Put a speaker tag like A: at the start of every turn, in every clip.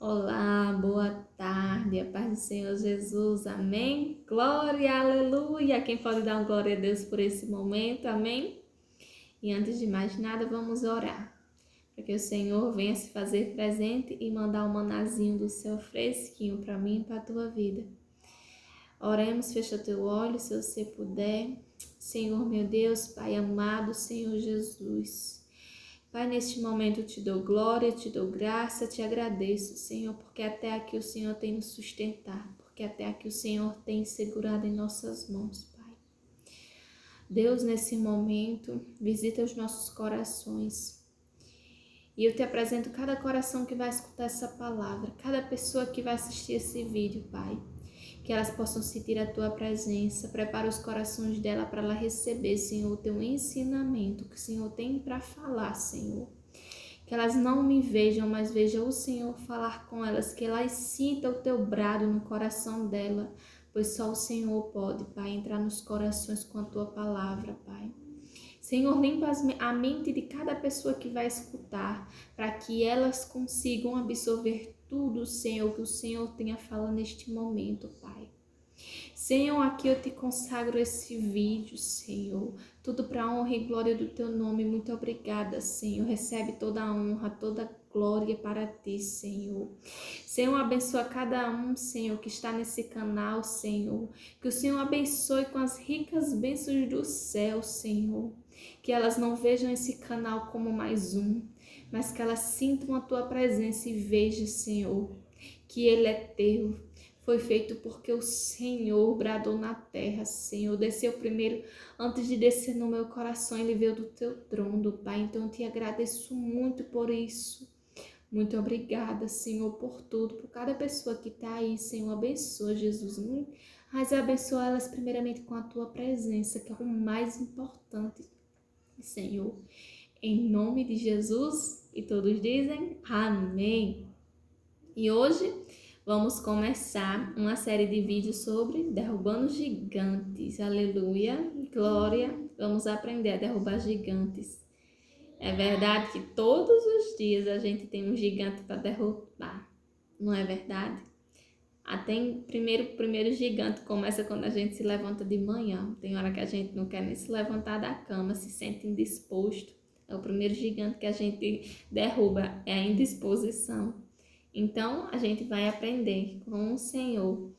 A: Olá, boa tarde, a paz do Senhor Jesus, amém? Glória, aleluia! Quem pode dar um glória a Deus por esse momento, amém? E antes de mais nada, vamos orar, para que o Senhor venha se fazer presente e mandar um manazinho do céu fresquinho para mim e para a tua vida. Oremos, fecha teu olho, se você puder. Senhor, meu Deus, Pai amado, Senhor Jesus. Pai, neste momento eu te dou glória, te dou graça, te agradeço, Senhor, porque até aqui o Senhor tem nos sustentado, porque até aqui o Senhor tem segurado em nossas mãos, Pai. Deus, nesse momento, visita os nossos corações. E eu te apresento cada coração que vai escutar essa palavra, cada pessoa que vai assistir esse vídeo, Pai. Que elas possam sentir a tua presença, prepara os corações dela para ela receber, Senhor, o teu ensinamento que o Senhor tem para falar, Senhor. Que elas não me vejam, mas vejam o Senhor falar com elas, que elas sintam o teu brado no coração dela, pois só o Senhor pode, Pai, entrar nos corações com a tua palavra, Pai. Senhor, limpa a mente de cada pessoa que vai escutar, para que elas consigam absorver tudo, Senhor, que o Senhor tenha falado neste momento, Pai. Senhor, aqui eu te consagro esse vídeo, Senhor. Tudo para a honra e glória do teu nome. Muito obrigada, Senhor. Recebe toda a honra, toda a glória para ti, Senhor. Senhor, abençoa cada um, Senhor, que está nesse canal, Senhor. Que o Senhor abençoe com as ricas bênçãos do céu, Senhor. Que elas não vejam esse canal como mais um, mas que elas sintam a tua presença e vejam, Senhor, que ele é teu. Foi feito porque o Senhor bradou na terra, Senhor. Desceu primeiro, antes de descer no meu coração, ele veio do teu trono, Pai. Então eu te agradeço muito por isso. Muito obrigada, Senhor, por tudo, por cada pessoa que está aí, Senhor. Abençoa, Jesus. Mas abençoa elas primeiramente com a tua presença, que é o mais importante, Senhor. Em nome de Jesus, e todos dizem amém. E hoje vamos começar uma série de vídeos sobre derrubando gigantes. Aleluia, glória. Vamos aprender a derrubar gigantes. É verdade que todos os dias a gente tem um gigante para derrubar, não é verdade? Até primeiro gigante começa quando a gente se levanta de manhã. Tem hora que a gente não quer nem se levantar da cama, se sente indisposto. É o primeiro gigante que a gente derruba, é a indisposição. Então, a gente vai aprender com o Senhor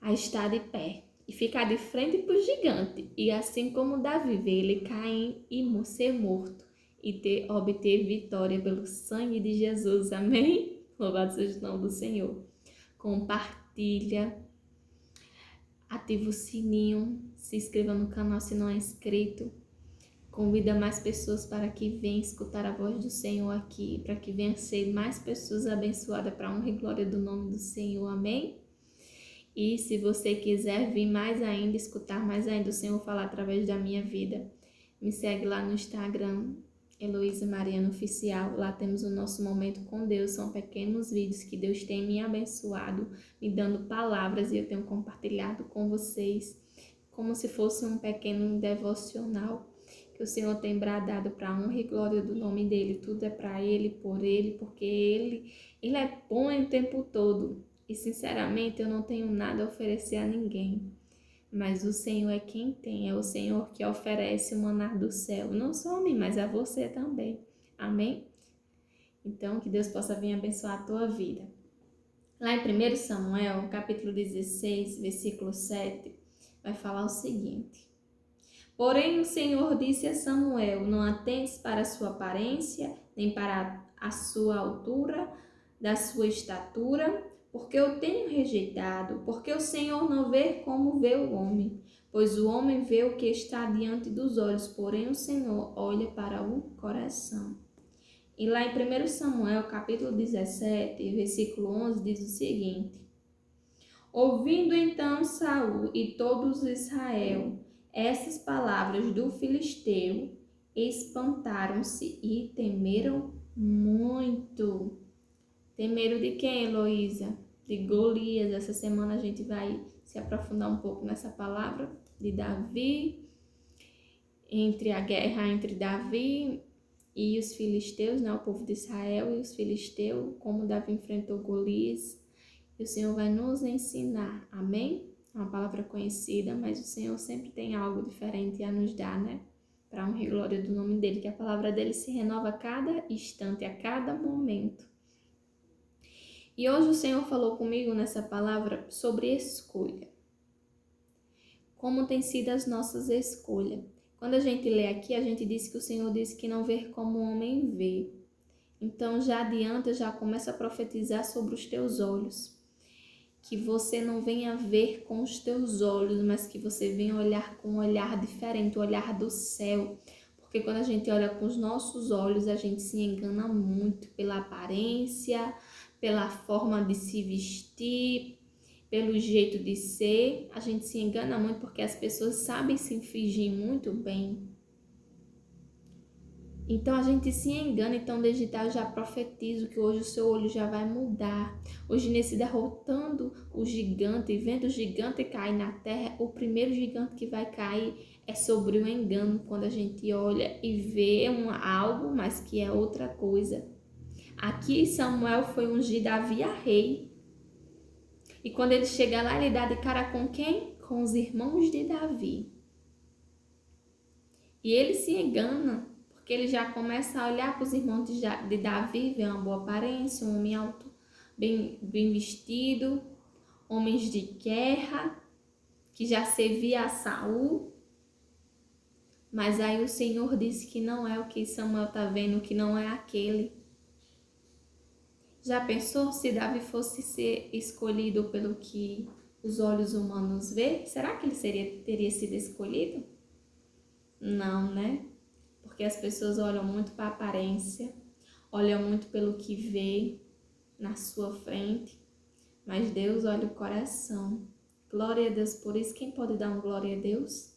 A: a estar de pé e ficar de frente para o gigante. E assim como Davi vê ele cair e ser morto e obter vitória pelo sangue de Jesus. Amém? Louvado seja o nome do Senhor. Compartilha, ativa o sininho, se inscreva no canal se não é inscrito. Convida mais pessoas para que venham escutar a voz do Senhor aqui, para que venham ser mais pessoas abençoadas para a honra e glória do nome do Senhor, amém? E se você quiser vir mais ainda, escutar mais ainda o Senhor falar através da minha vida, me segue lá no Instagram, Heloísa Mariana Oficial. Lá temos o nosso momento com Deus, são pequenos vídeos que Deus tem me abençoado, me dando palavras e eu tenho compartilhado com vocês, como se fosse um pequeno devocional que o Senhor tem bradado para a honra e glória do nome dele. Tudo é para ele, por ele, porque ele é bom o tempo todo. E sinceramente eu não tenho nada a oferecer a ninguém. Mas o Senhor é quem tem, é o Senhor que oferece o maná do céu. Não só a mim, mas a você também. Amém? Então que Deus possa vir abençoar a tua vida. Lá em 1 Samuel, capítulo 16, versículo 7, vai falar o seguinte: Porém o Senhor disse a Samuel: Não atentes para a sua aparência, nem para a sua altura, da sua estatura, porque eu tenho rejeitado, porque o Senhor não vê como vê o homem, pois o homem vê o que está diante dos olhos, porém o Senhor olha para o coração. E lá em 1 Samuel, capítulo 17, versículo 11, diz o seguinte: Ouvindo então Saul e todos Israel essas palavras do filisteu, espantaram-se e temeram muito. Temeram de quem, Heloísa? De Golias. Essa semana a gente vai se aprofundar um pouco nessa palavra de Davi, entre a guerra entre Davi e os filisteus, né, o povo de Israel e os filisteus, como Davi enfrentou Golias. E o Senhor vai nos ensinar, amém? É uma palavra conhecida, mas o Senhor sempre tem algo diferente a nos dar, né? Para honra e glória do nome dele, que a palavra dele se renova a cada instante, a cada momento. E hoje o Senhor falou comigo nessa palavra sobre escolha. Como tem sido as nossas escolhas? Quando a gente lê aqui, a gente diz que o Senhor disse que não vê como o homem vê. Então já adianta, já começa a profetizar sobre os teus olhos. Que você não venha ver com os teus olhos, mas que você venha olhar com um olhar diferente, o olhar do céu. Porque quando a gente olha com os nossos olhos, a gente se engana muito pela aparência, pela forma de se vestir, pelo jeito de ser. A gente se engana muito porque as pessoas sabem se fingir muito bem. Então a gente se engana, então desde já eu já profetizo que hoje o seu olho já vai mudar. Hoje nesse derrotando o gigante, vendo o gigante cair na terra, o primeiro gigante que vai cair é sobre o engano, quando a gente olha e vê algo, mas que é outra coisa. Aqui Samuel foi ungir Davi a rei. E quando ele chega lá, ele dá de cara com quem? Com os irmãos de Davi. E ele se engana, porque ele já começa a olhar para os irmãos de Davi, vê uma boa aparência, um homem alto, bem vestido, homens de guerra, que já servia a Saul. Mas aí o Senhor disse que não é o que Samuel está vendo, que não é aquele. Já pensou se Davi fosse ser escolhido pelo que os olhos humanos vê? Será que ele teria sido escolhido? Não, né? Porque as pessoas olham muito para a aparência, olham muito pelo que vê na sua frente, mas Deus olha o coração. Glória a Deus por isso. Quem pode dar uma glória a Deus?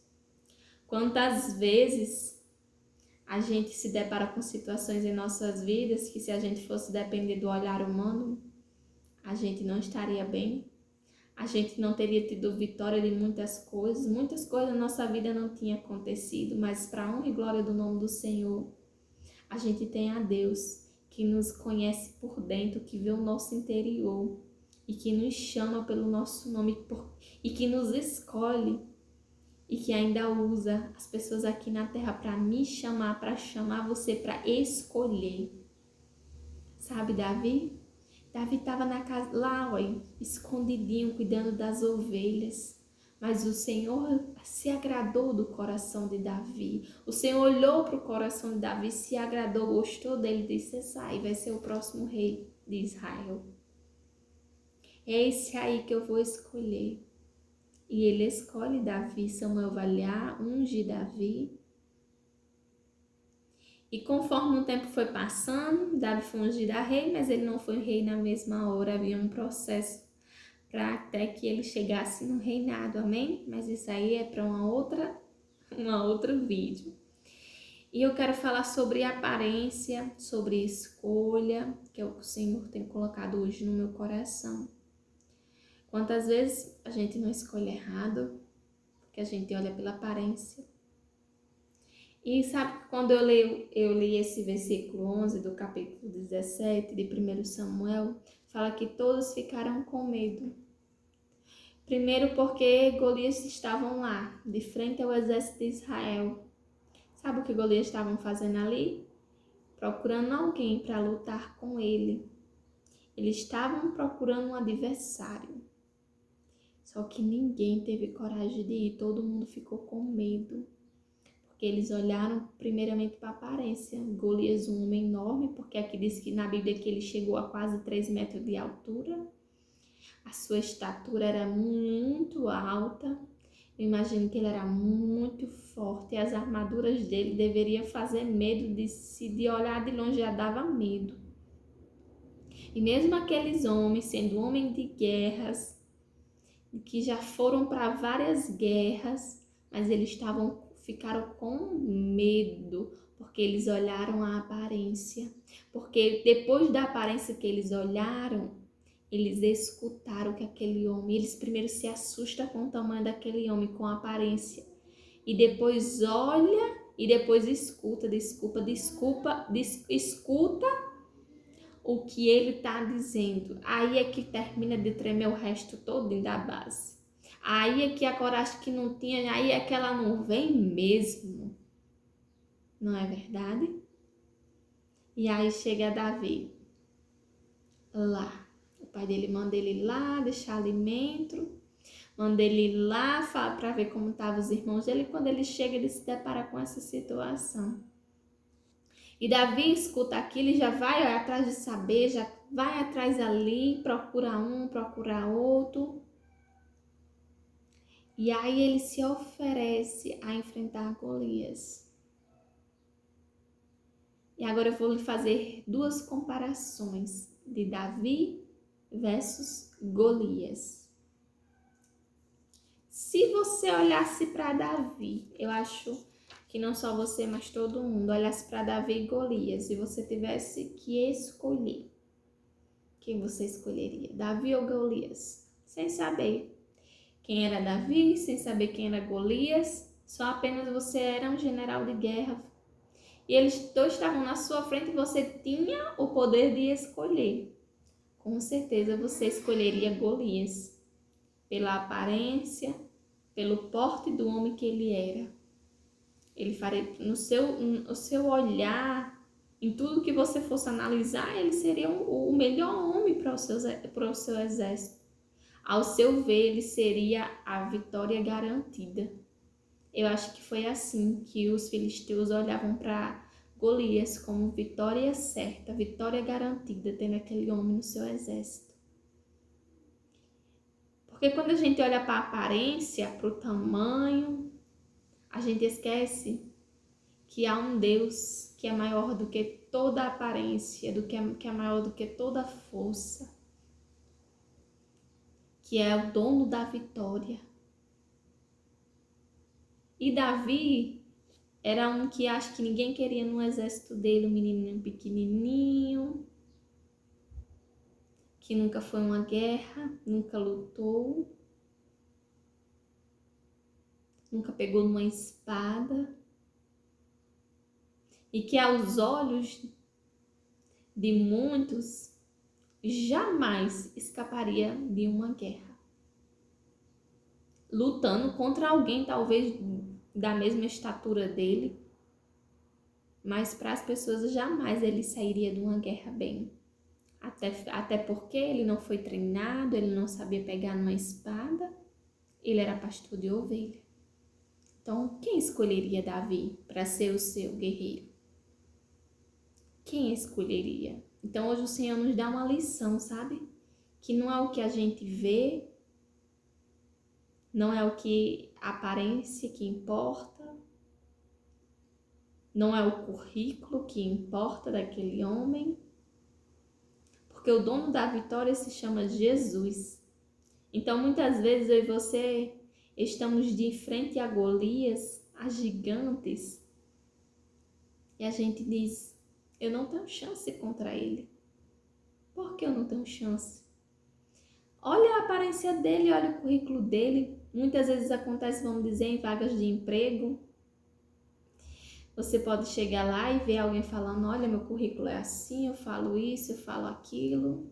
A: Quantas vezes a gente se depara com situações em nossas vidas que se a gente fosse depender do olhar humano, a gente não estaria bem, a gente não teria tido vitória de muitas coisas na nossa vida não tinha acontecido, mas para a honra e glória do nome do Senhor, a gente tem a Deus que nos conhece por dentro, que vê o nosso interior e que nos chama pelo nosso nome e que nos escolhe e que ainda usa as pessoas aqui na terra para me chamar, para chamar você, para escolher. Sabe, Davi? Davi estava na casa lá, ó, escondidinho, cuidando das ovelhas. Mas o Senhor se agradou do coração de Davi. O Senhor olhou para o coração de Davi, se agradou, gostou dele, disse: sai, vai ser o próximo rei de Israel. É esse aí que eu vou escolher. E ele escolhe Davi. Samuel vai lá, unge Davi. E conforme o tempo foi passando, Davi foi ungido a rei, mas ele não foi rei na mesma hora. Havia um processo para até que ele chegasse no reinado, amém? Mas isso aí é para um outro vídeo. E eu quero falar sobre aparência, sobre escolha, que é o que o Senhor tem colocado hoje no meu coração. Quantas vezes a gente não escolhe errado, porque a gente olha pela aparência. E sabe que quando eu li esse versículo 11 do capítulo 17 de 1 Samuel, fala que todos ficaram com medo. Primeiro porque Golias estavam lá, de frente ao exército de Israel. Sabe o que Golias estavam fazendo ali? Procurando alguém para lutar com ele. Eles estavam procurando um adversário. Só que ninguém teve coragem de ir, todo mundo ficou com medo. Porque eles olharam primeiramente para a aparência. Golias, um homem enorme, porque aqui diz que na Bíblia que ele chegou a quase 3 metros de altura. A sua estatura era muito alta. Eu imagino que ele era muito forte. E as armaduras dele deveriam fazer medo de olhar de longe já dava medo. E mesmo aqueles homens, sendo homens de guerras, que já foram para várias guerras, mas eles ficaram com medo, porque eles olharam a aparência. Porque depois da aparência que eles olharam, eles escutaram que aquele homem, eles primeiro se assustam com o tamanho daquele homem, com a aparência. E depois olha e depois escuta o que ele está dizendo. Aí é que termina de tremer o resto todo da base. Aí é que a coragem que não tinha, aí é que ela não vem mesmo. Não é verdade? E aí chega Davi lá. O pai dele manda ele lá deixar alimento, manda ele ir lá para ver como estavam os irmãos dele. Quando ele chega, ele se depara com essa situação. E Davi escuta aquilo e já vai atrás de saber, já vai atrás ali, procura um, procura outro. E aí ele se oferece a enfrentar Golias. E agora eu vou lhe fazer duas comparações de Davi versus Golias. Se você olhasse para Davi, eu acho que não só você, mas todo mundo olhasse para Davi e Golias e você tivesse que escolher, quem você escolheria? Davi ou Golias? Sem saber quem era Davi, sem saber quem era Golias, só apenas você era um general de guerra. E eles dois estavam na sua frente e você tinha o poder de escolher. Com certeza você escolheria Golias, pela aparência, pelo porte do homem que ele era. Ele faria, no seu olhar, em tudo que você fosse analisar, ele seria o melhor homem para o seu exército. Ao seu ver, ele seria a vitória garantida. Eu acho que foi assim que os filisteus olhavam para Golias como vitória certa, vitória garantida, tendo aquele homem no seu exército. Porque quando a gente olha para a aparência, para o tamanho, a gente esquece que há um Deus que é maior do que toda a aparência, que é maior do que toda a força, que é o dono da vitória. E Davi era um que acho que ninguém queria no exército dele, um menininho pequenininho, que nunca foi uma guerra, nunca lutou, nunca pegou numa espada, e que aos olhos de muitos jamais escaparia de uma guerra, lutando contra alguém talvez da mesma estatura dele, mas para as pessoas jamais ele sairia de uma guerra bem. Até porque ele não foi treinado, ele não sabia pegar numa espada, ele era pastor de ovelha. Então, quem escolheria Davi para ser o seu guerreiro? Quem escolheria? Então, hoje o Senhor nos dá uma lição, sabe? Que não é o que a gente vê, não é o que a aparência que importa, não é o currículo que importa daquele homem, porque o dono da vitória se chama Jesus. Então, muitas vezes eu e você estamos de frente a Golias, a gigantes, e a gente diz, eu não tenho chance contra ele. Por que eu não tenho chance? Olha a aparência dele, olha o currículo dele. Muitas vezes acontece, vamos dizer, em vagas de emprego. Você pode chegar lá e ver alguém falando, olha, meu currículo é assim, eu falo isso, eu falo aquilo.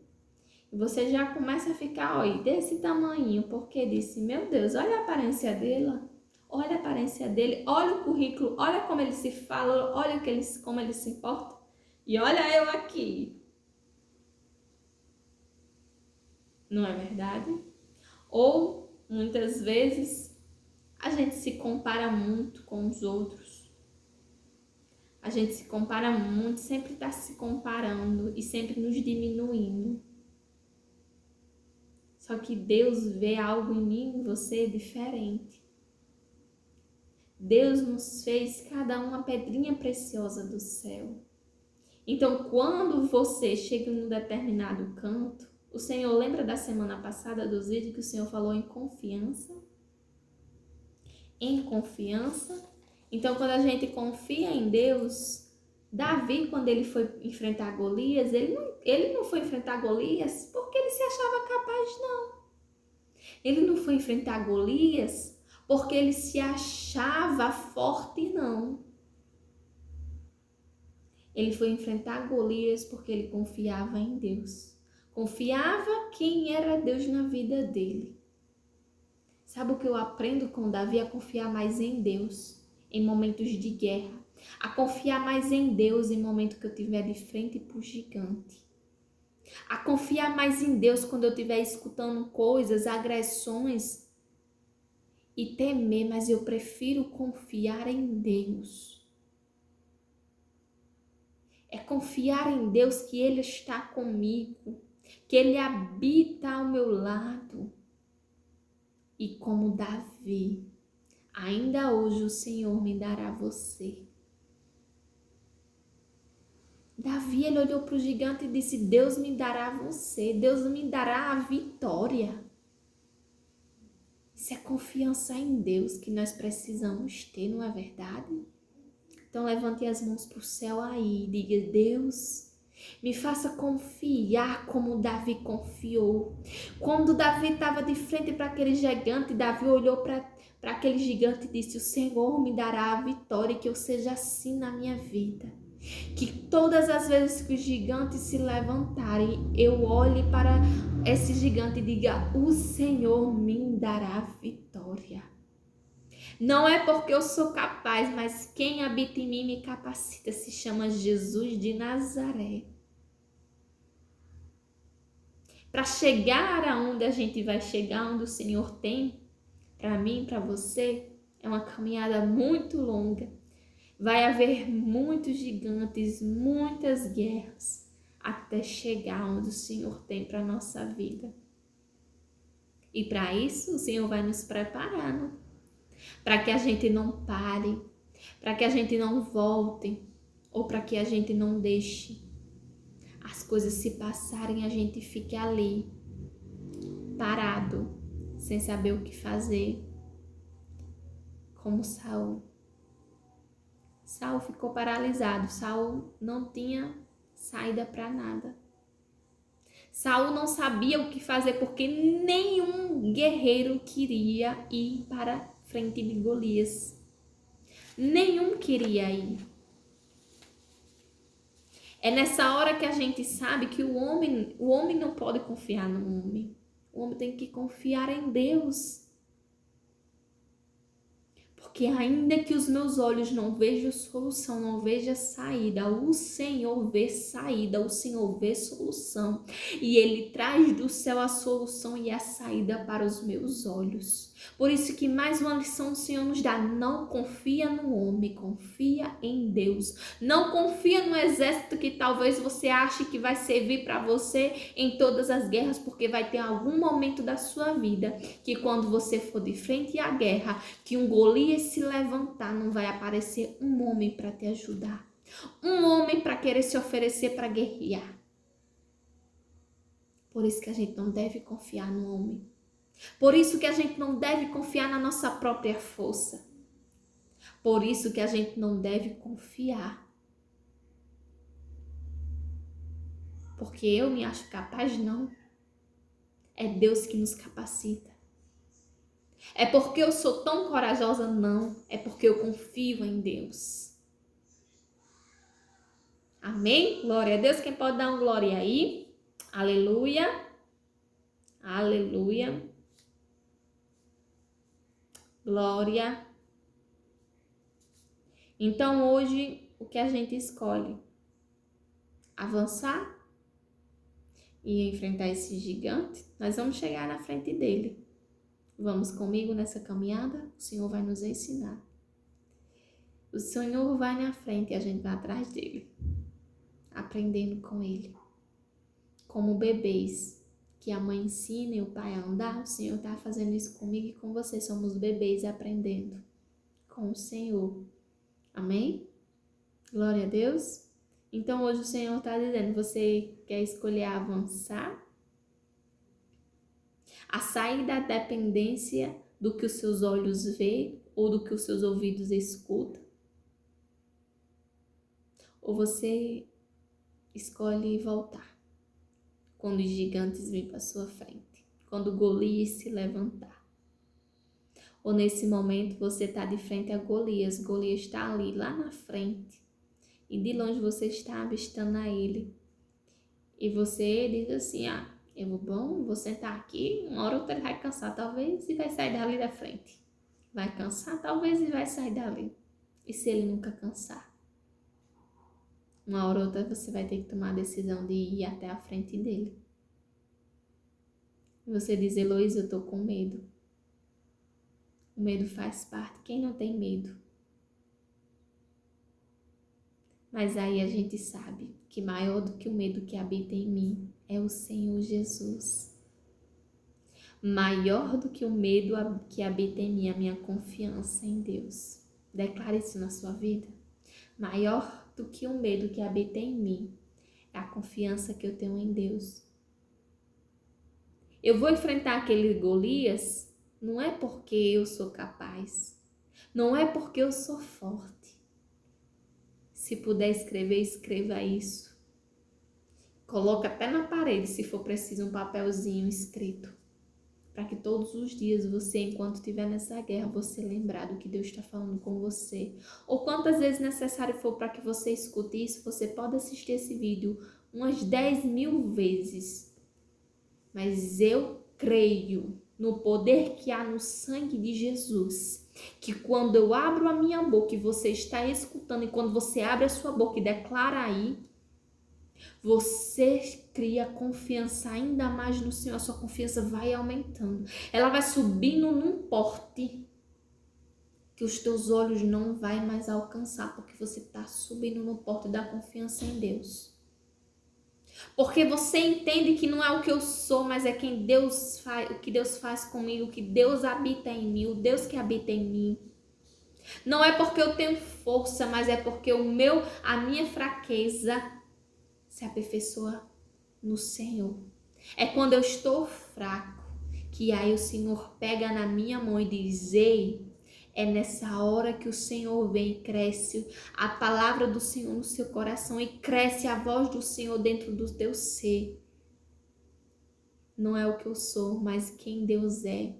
A: E você já começa a ficar, olha, desse tamanho, porque disse, meu Deus, olha a aparência dele, olha a aparência dele, olha o currículo, olha como ele se fala, olha como ele se importa. E olha eu aqui. Não é verdade? Ou, muitas vezes, a gente se compara muito com os outros. A gente se compara muito, sempre está se comparando e sempre nos diminuindo. Só que Deus vê algo em mim e em você diferente. Deus nos fez cada uma pedrinha preciosa do céu. Então, quando você chega em um determinado canto, o Senhor lembra da semana passada dos vídeos que o Senhor falou em confiança? Em confiança. Então, quando a gente confia em Deus, Davi, quando ele foi enfrentar Golias, ele não foi enfrentar Golias porque ele se achava capaz, não. Ele não foi enfrentar Golias porque ele se achava forte, não. Ele foi enfrentar Golias porque ele confiava em Deus. Confiava quem era Deus na vida dele. Sabe o que eu aprendo com Davi? A confiar mais em Deus em momentos de guerra. A confiar mais em Deus em momentos que eu estiver de frente para o gigante. A confiar mais em Deus quando eu estiver escutando coisas, agressões e temer, mas eu prefiro confiar em Deus. É confiar em Deus que Ele está comigo, que Ele habita ao meu lado. E como Davi, ainda hoje o Senhor me dará você. Davi, ele olhou para o gigante e disse: Deus me dará você, Deus me dará a vitória. Isso é confiança em Deus que nós precisamos ter, não é verdade? Então levante as mãos para o céu aí e diga: Deus, me faça confiar como Davi confiou. Quando Davi estava de frente para aquele gigante, Davi olhou para aquele gigante e disse: o Senhor me dará a vitória, e que eu seja assim na minha vida. Que todas as vezes que os gigantes se levantarem, eu olhe para esse gigante e diga: o Senhor me dará vitória. Não é porque eu sou capaz, mas quem habita em mim me capacita. Se chama Jesus de Nazaré. Para chegar aonde a gente vai chegar, onde o Senhor tem para mim, para você, é uma caminhada muito longa. Vai haver muitos gigantes, muitas guerras, até chegar onde o Senhor tem para a nossa vida. E para isso, o Senhor vai nos preparando, para que a gente não pare, para que a gente não volte, ou para que a gente não deixe as coisas se passarem e a gente fique ali, parado, sem saber o que fazer, como Saul. Saul ficou paralisado, Saul não tinha saída para nada. Saul não sabia o que fazer porque nenhum guerreiro queria ir para frente de Golias. Nenhum queria ir. É nessa hora que a gente sabe que o homem não pode confiar no homem. O homem tem que confiar em Deus. Porque ainda que os meus olhos não vejam solução, não vejam saída, o Senhor vê saída, o Senhor vê solução. E Ele traz do céu a solução e a saída para os meus olhos. Por isso que mais uma lição o Senhor nos dá: não confia no homem, confia em Deus. Não confia no exército que talvez você ache que vai servir para você em todas as guerras, porque vai ter algum momento da sua vida que quando você for de frente à guerra, que um Golias se levantar, não vai aparecer um homem para te ajudar. Um homem para querer se oferecer para guerrear. Por isso que a gente não deve confiar no homem. Por isso que a gente não deve confiar na nossa própria força. Por isso que a gente não deve confiar. Porque eu me acho capaz, não. É Deus que nos capacita. É porque eu sou tão corajosa, não. É porque eu confio em Deus. Amém? Glória a Deus. Quem pode dar um glória aí? Aleluia. Aleluia. Glória. Então hoje o que a gente escolhe? Avançar e enfrentar esse gigante? Nós vamos chegar na frente dele. Vamos comigo nessa caminhada? O Senhor vai nos ensinar. O Senhor vai na frente e a gente vai atrás dele, aprendendo com ele. Como bebês que a mãe ensina e o pai a andar, o Senhor está fazendo isso comigo e com você. Somos bebês aprendendo com o Senhor. Amém? Glória a Deus. Então hoje o Senhor está dizendo: você quer escolher avançar? A sair da dependência do que os seus olhos veem ou do que os seus ouvidos escutam? Ou você escolhe voltar quando os gigantes vêm para sua frente, quando Golias se levantar? Ou nesse momento você está de frente a Golias, Golias está ali, lá na frente, e de longe você está avistando a ele. E você diz assim, vou sentar aqui, uma hora ou outra ele vai cansar talvez e vai sair dali da frente. Vai cansar talvez e vai sair dali. E se ele nunca cansar? Uma hora ou outra você vai ter que tomar a decisão de ir até a frente dele. E você diz, Heloísa, eu tô com medo. O medo faz parte. Quem não tem medo? Mas aí a gente sabe que maior do que o medo que habita em mim é o Senhor Jesus. Maior do que o medo que habita em mim é a minha confiança em Deus. Declare isso na sua vida. Maior do que o medo que habita em mim é a confiança que eu tenho em Deus. Eu vou enfrentar aquele Golias não é porque eu sou capaz, não é porque eu sou forte. Se puder escrever, escreva isso. Coloca até na parede, se for preciso, um papelzinho escrito. Para que todos os dias você, enquanto estiver nessa guerra, você lembrar do que Deus está falando com você. Ou quantas vezes necessário for para que você escute isso, você pode assistir esse vídeo umas 10.000 vezes. Mas eu creio no poder que há no sangue de Jesus, que quando eu abro a minha boca e você está escutando, e quando você abre a sua boca e declara aí, você cria confiança ainda mais no Senhor, a sua confiança vai aumentando, ela vai subindo num porte que os teus olhos não vai mais alcançar, porque você está subindo no porte da confiança em Deus. Porque você entende que não é o que eu sou, mas é quem Deus faz, o que Deus faz comigo, o que Deus habita em mim, o Deus que habita em mim. Não é porque eu tenho força, mas é porque a minha fraqueza se aperfeiçoa no Senhor. É quando eu estou fraco que aí o Senhor pega na minha mão e diz, ei, é nessa hora que o Senhor vem e cresce a palavra do Senhor no seu coração e cresce a voz do Senhor dentro do teu ser. Não é o que eu sou, mas quem Deus é.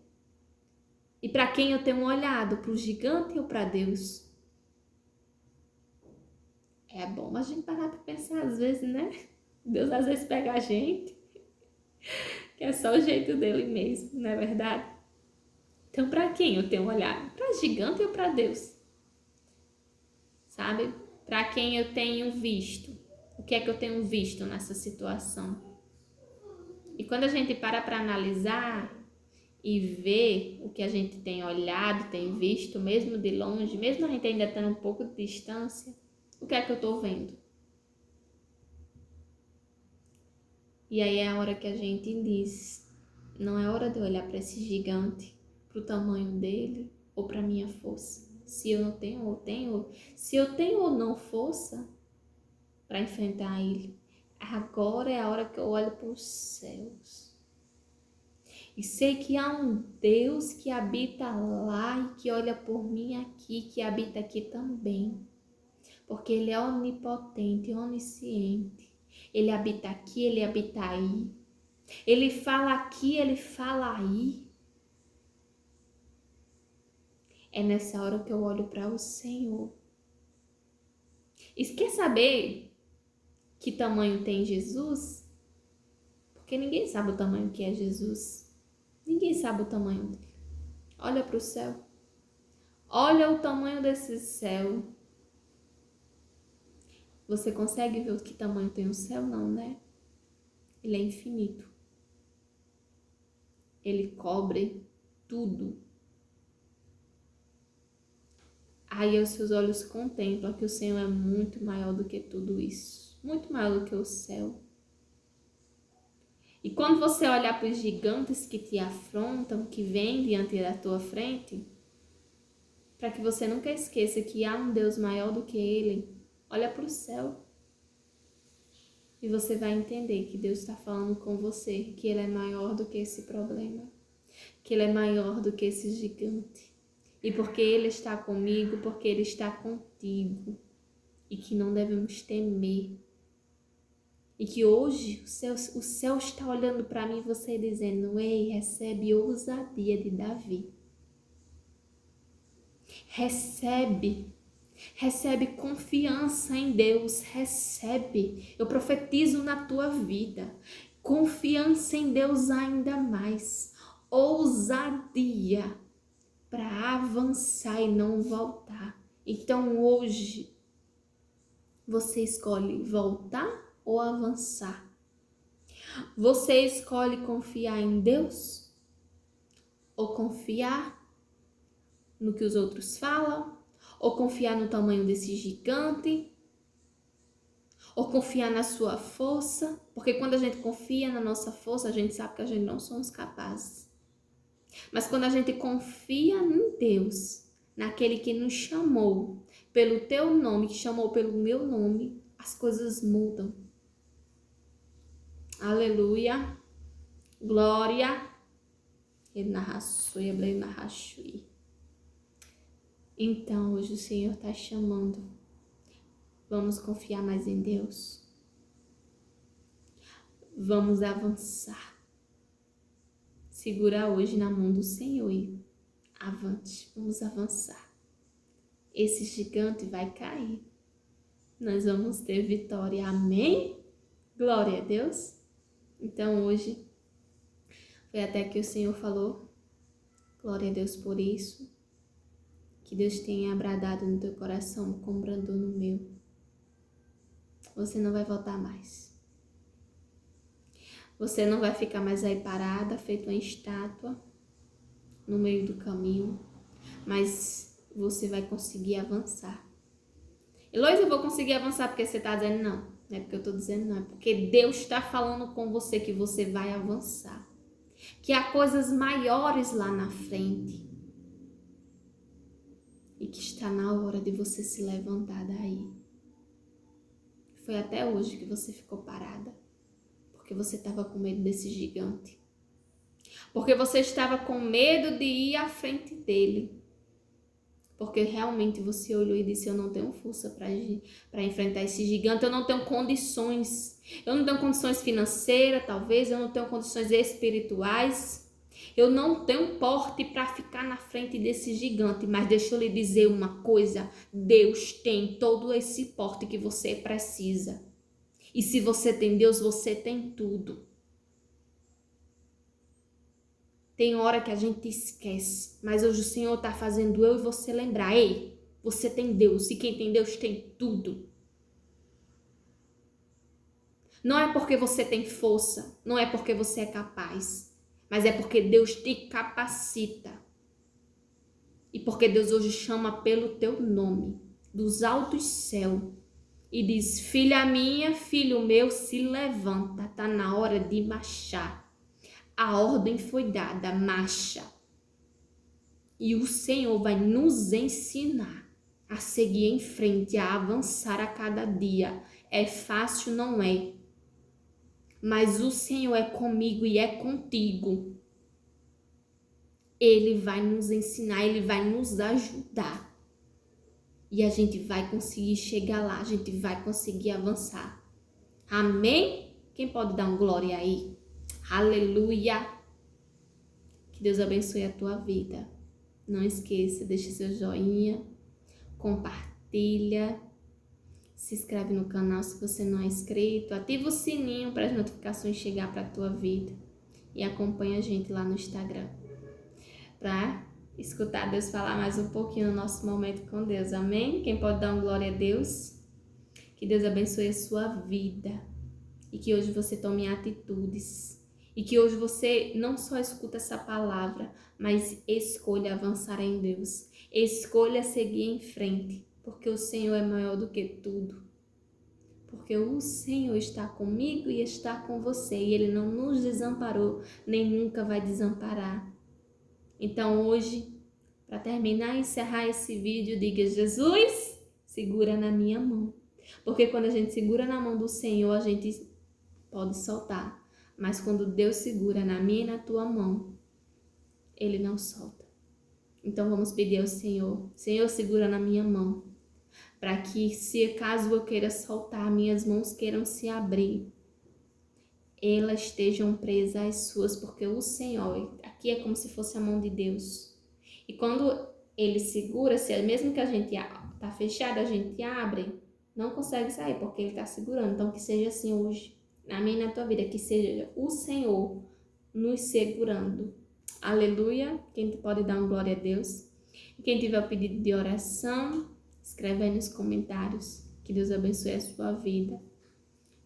A: E para quem eu tenho olhado, para o gigante ou para Deus? É bom a gente parar para pensar às vezes, né? Deus às vezes pega a gente, que é só o jeito dele mesmo, não é verdade? Então, para quem eu tenho olhado? Para gigante ou para Deus? Sabe? Para quem eu tenho visto? O que é que eu tenho visto nessa situação? E quando a gente para analisar e ver o que a gente tem olhado, tem visto, mesmo de longe, mesmo a gente ainda tendo um pouco de distância, o que é que eu estou vendo? E aí é a hora que a gente diz, não é hora de olhar para esse gigante, para o tamanho dele ou para minha força. Se eu não tenho ou tenho, se eu tenho ou não força para enfrentar ele. Agora é a hora que eu olho para os céus. E sei que há um Deus que habita lá e que olha por mim aqui, que habita aqui também. Porque ele é onipotente, onisciente. Ele habita aqui, ele habita aí. Ele fala aqui, ele fala aí. É nessa hora que eu olho para o Senhor. E quer saber que tamanho tem Jesus? Porque ninguém sabe o tamanho que é Jesus. Ninguém sabe o tamanho dele. Olha para o céu. Olha o tamanho desse céu. Você consegue ver que tamanho tem o céu? Não, né? Ele é infinito. Ele cobre tudo. Aí os seus olhos contemplam que o Senhor é muito maior do que tudo isso. Muito maior do que o céu. E quando você olhar para os gigantes que te afrontam, que vêm diante da tua frente, para que você nunca esqueça que há um Deus maior do que ele, olha para o céu. E você vai entender que Deus está falando com você, que ele é maior do que esse problema, que ele é maior do que esse gigante. E porque ele está comigo, porque ele está contigo. E que não devemos temer. E que hoje o céu está olhando para mim e você dizendo, ei, recebe ousadia de Davi. Recebe Recebe confiança em Deus, recebe. Eu profetizo na tua vida. Confiança em Deus ainda mais. Ousadia para avançar e não voltar. Então hoje você escolhe voltar ou avançar? Você escolhe confiar em Deus ou confiar no que os outros falam? Ou confiar no tamanho desse gigante? Ou confiar na sua força? Porque quando a gente confia na nossa força, a gente sabe que a gente não somos capazes. Mas quando a gente confia em Deus, naquele que nos chamou pelo teu nome, que chamou pelo meu nome, as coisas mudam. Aleluia. Glória. Então, hoje o Senhor está chamando. Vamos confiar mais em Deus. Vamos avançar. Segura hoje na mão do Senhor e avante. Vamos avançar. Esse gigante vai cair. Nós vamos ter vitória. Amém? Glória a Deus. Então hoje foi até que o Senhor falou. Glória a Deus por isso. Que Deus tenha bradado no teu coração como bradou no meu. Você não vai voltar mais. Você não vai ficar mais aí parada, feito uma estátua, no meio do caminho. Mas você vai conseguir avançar. Heloísa, eu vou conseguir avançar porque você está dizendo não. Não é porque eu estou dizendo não. É porque Deus está falando com você que você vai avançar. Que há coisas maiores lá na frente. E que está na hora de você se levantar daí. Foi até hoje que você ficou parada. Porque você estava com medo desse gigante. Porque você estava com medo de ir à frente dele. Porque realmente você olhou e disse, eu não tenho força para enfrentar esse gigante, eu não tenho condições. Eu não tenho condições financeiras, talvez, eu não tenho condições espirituais. Eu não tenho porte para ficar na frente desse gigante. Mas deixa eu lhe dizer uma coisa, Deus tem todo esse porte que você precisa. E se você tem Deus, você tem tudo. Tem hora que a gente esquece, mas hoje o Senhor está fazendo eu e você lembrar. Ei, você tem Deus, e quem tem Deus tem tudo. Não é porque você tem força, não é porque você é capaz, mas é porque Deus te capacita. E porque Deus hoje chama pelo teu nome, dos altos céus, e diz, filha minha, filho meu, se levanta, tá na hora de marchar. A ordem foi dada, marcha. E o Senhor vai nos ensinar a seguir em frente, a avançar a cada dia. É fácil, não é? Mas o Senhor é comigo e é contigo. Ele vai nos ensinar, Ele vai nos ajudar. E a gente vai conseguir chegar lá, a gente vai conseguir avançar. Amém? Quem pode dar um glória aí? Aleluia! Que Deus abençoe a tua vida. Não esqueça, deixa seu joinha, compartilha, se inscreve no canal se você não é inscrito, ativa o sininho para as notificações chegar para a tua vida e acompanha a gente lá no Instagram para escutar Deus falar mais um pouquinho no nosso momento com Deus, amém? Quem pode dar um glória a Deus? Que Deus abençoe a sua vida e que hoje você tome atitudes. E que hoje você não só escuta essa palavra, mas escolha avançar em Deus. Escolha seguir em frente, porque o Senhor é maior do que tudo. Porque o Senhor está comigo e está com você. E Ele não nos desamparou, nem nunca vai desamparar. Então hoje, para terminar e encerrar esse vídeo, diga, Jesus, segura na minha mão. Porque quando a gente segura na mão do Senhor, a gente pode soltar. Mas quando Deus segura na minha e na tua mão, Ele não solta. Então vamos pedir ao Senhor, Senhor, segura na minha mão, para que se caso eu queira soltar, minhas mãos queiram se abrir, elas estejam presas às suas, porque o Senhor, aqui é como se fosse a mão de Deus. E quando Ele segura, se mesmo que a gente tá fechado, a gente abre, não consegue sair porque ele tá segurando. Então que seja assim hoje, na minha e na tua vida, que seja o Senhor nos segurando. Aleluia. Quem pode dar uma glória a Deus? Quem tiver o pedido de oração, escreve aí nos comentários. Que Deus abençoe a sua vida.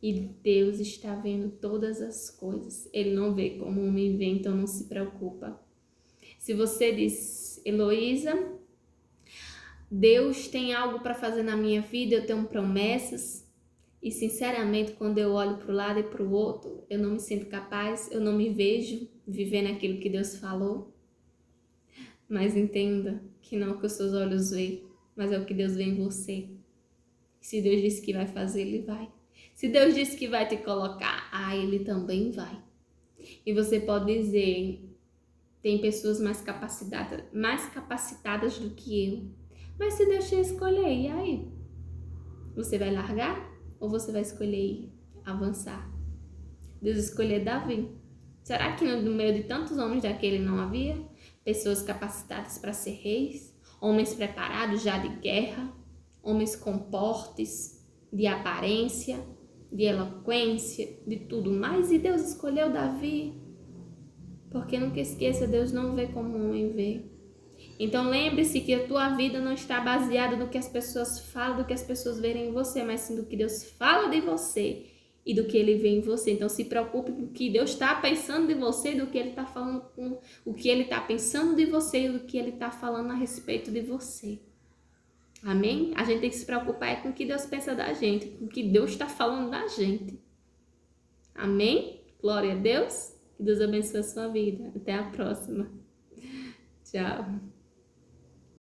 A: E Deus está vendo todas as coisas. Ele não vê como o homem vê, então não se preocupa. Se você diz, Heloísa, Deus tem algo para fazer na minha vida, eu tenho promessas. E sinceramente, quando eu olho para o lado e para o outro, eu não me sinto capaz, eu não me vejo vivendo aquilo que Deus falou. Mas entenda que não é o que os seus olhos veem, mas é o que Deus vê em você. Se Deus disse que vai fazer, Ele vai. Se Deus disse que vai te colocar, Ele também vai. E você pode dizer, tem pessoas mais capacitadas do que eu. Mas se Deus te escolher, e aí? Você vai largar ou você vai escolher avançar? Deus escolheu Davi. Será que no meio de tantos homens daquele não havia pessoas capacitadas para ser reis? Homens preparados já de guerra? Homens com portes, de aparência, de eloquência, de tudo mais? E Deus escolheu Davi? Porque nunca esqueça, Deus não vê como um homem vê. Então lembre-se que a tua vida não está baseada no que as pessoas falam, do que as pessoas verem em você, mas sim do que Deus fala de você e do que Ele vê em você. Então se preocupe com o que Deus está pensando de você, do que Ele está falando, com o que Ele está pensando de você e do que Ele está falando a respeito de você. Amém? A gente tem que se preocupar com o que Deus pensa da gente, com o que Deus está falando da gente. Amém? Glória a Deus. Que Deus abençoe a sua vida. Até a próxima. Tchau.